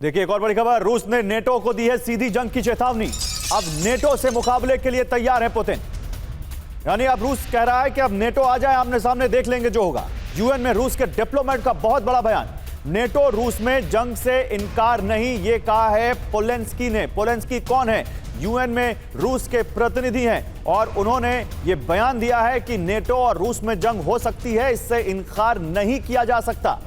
देखिए एक और बड़ी खबर, रूस ने नेटो को दी है सीधी जंग की चेतावनी। अब नेटो से मुकाबले के लिए तैयार है पुतिन। यानी अब रूस कह रहा है कि अब नेटो आ जाए, आमने सामने देख लेंगे जो होगा। यूएन में रूस के डिप्लोमेट का बहुत बड़ा बयान। नेटो रूस में जंग से इनकार नहीं, ये कहा है पोलेंस्की ने। पोलेंस्की कौन है? यूएन में रूस के प्रतिनिधि हैं और उन्होंने ये बयान दिया है कि नेटो और रूस में जंग हो सकती है, इससे इनकार नहीं किया जा सकता।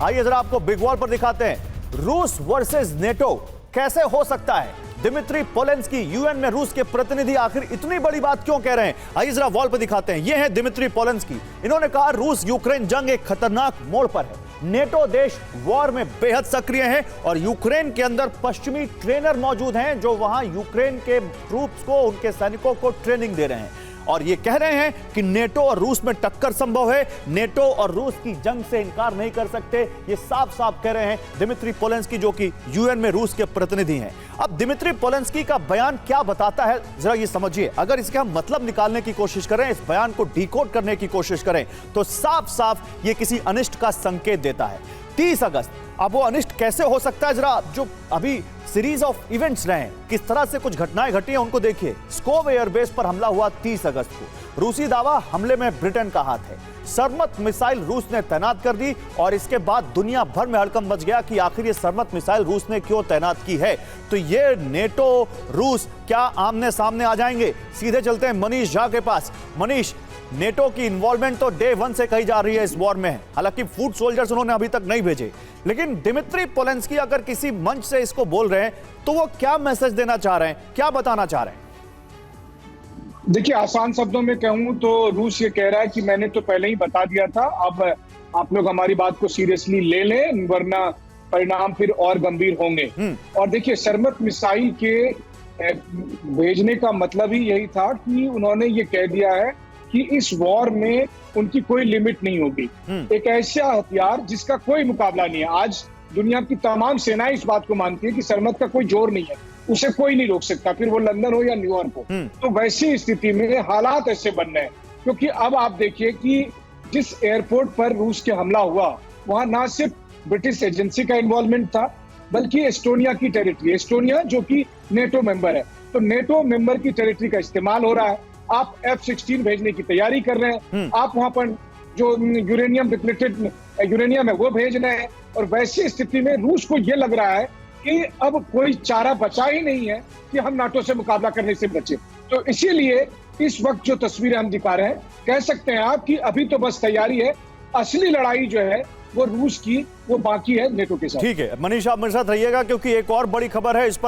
आइए जरा आपको बिग वॉल पर दिखाते हैं, रूस वर्सेस नेटो कैसे हो सकता है। दिमित्री पोलेंस्की यूएन में रूस के प्रतिनिधि आखिर इतनी बड़ी बात क्यों कह रहे हैं, आइए जरा वॉल पर दिखाते हैं। ये है दिमित्री पोलेंस्की। इन्होंने कहा रूस यूक्रेन जंग एक खतरनाक मोड़ पर है। नेटो देश वॉर में बेहद सक्रिय हैं और यूक्रेन के अंदर पश्चिमी ट्रेनर मौजूद हैं जो वहां यूक्रेन के ट्रूप्स को, उनके सैनिकों को ट्रेनिंग दे रहे हैं और ये कह रहे हैं कि नेटो और रूस में टक्कर संभव है। नेटो और रूस की जंग से इनकार नहीं कर सकते, ये साफ साफ कह रहे हैं दिमित्री पोलेंस्की जो कि यूएन में रूस के प्रतिनिधि हैं। अब दिमित्री पोलेंस्की का बयान क्या बताता है जरा ये समझिए। अगर इसका हम मतलब निकालने की कोशिश करें, इस बयान को डिकोड करने की कोशिश करें तो साफ साफ ये किसी अनिष्ट का संकेत देता है। 30 अगस्त, अब वो अनिष्ट कैसे हो सकता है, जरा जो अभी सीरीज ऑफ इवेंट्स रहे हैं, किस तरह से कुछ घटनाएं घटी हैं उनको देखिए। स्कोव एयरबेस पर हमला हुआ 30 अगस्त को। रूसी दावा, हमले में ब्रिटेन का हाथ है। सरमत मिसाइल रूस ने तैनात कर दी और इसके बाद दुनिया भर में हड़कंप मच गया कि आखिर ये सरमत मिसाइल रूस ने क्यों तैनात की है। तो ये नेटो रूस क्या आमने सामने आ जाएंगे? सीधे चलते हैं मनीष झा के पास। मनीष, नेटो की इन्वॉल्वमेंट तो डे 1 से कही जा रही है इस वॉर में, हालांकि फूड सोल्जर्स उन्होंने अभी तक नहीं भेजे, लेकिन दिमित्री पोलेंस्की अगर किसी मंच से इसको बोल रहे हैं तो वो क्या मैसेज देना चाह रहे हैं, क्या बताना चाह रहे हैं? देखिए, आसान शब्दों में कहूं तो रूस ये कह रहा है कि मैंने तो पहले ही बता दिया था, अब आप लोग हमारी बात को सीरियसली ले लें वरना परिणाम फिर और गंभीर होंगे। और देखिए, सरमत मिसाइल के भेजने का मतलब ही यही था कि उन्होंने ये कह दिया है कि इस वॉर में उनकी कोई लिमिट नहीं होगी। एक ऐसा हथियार जिसका कोई मुकाबला नहीं है। आज दुनिया की तमाम सेनाएं इस बात को मानती है कि सरमत का कोई जोर नहीं है, उसे कोई नहीं रोक सकता, फिर वो लंदन हो या न्यूयॉर्क हो। तो वैसी स्थिति में हालात ऐसे बन रहे हैं, क्योंकि अब आप देखिए कि जिस एयरपोर्ट पर रूस के हमला हुआ वहां ना सिर्फ ब्रिटिश एजेंसी का इन्वॉल्वमेंट था बल्कि एस्टोनिया की टेरिटरी, एस्टोनिया जो कि नेटो मेंबर है, तो नेटो मेंबर की टेरिटरी का इस्तेमाल हो रहा है। आप F-16 भेजने की तैयारी कर रहे हैं, आप वहां पर जो यूरेनियम डिप्लीटेड यूरेनियम है वो भेज रहे हैं। और वैसी स्थिति में रूस को यह लग रहा है कि अब कोई चारा बचा ही नहीं है कि हम नाटो से मुकाबला करने से बचे। तो इसीलिए इस वक्त जो तस्वीरें हम दिखा रहे हैं, कह सकते हैं आप कि अभी तो बस तैयारी है, असली लड़ाई जो है वो रूस की वो बाकी है नेटो के साथ। ठीक है मनीष, आप मेरे साथ रहिएगा क्योंकि एक और बड़ी खबर है इस पर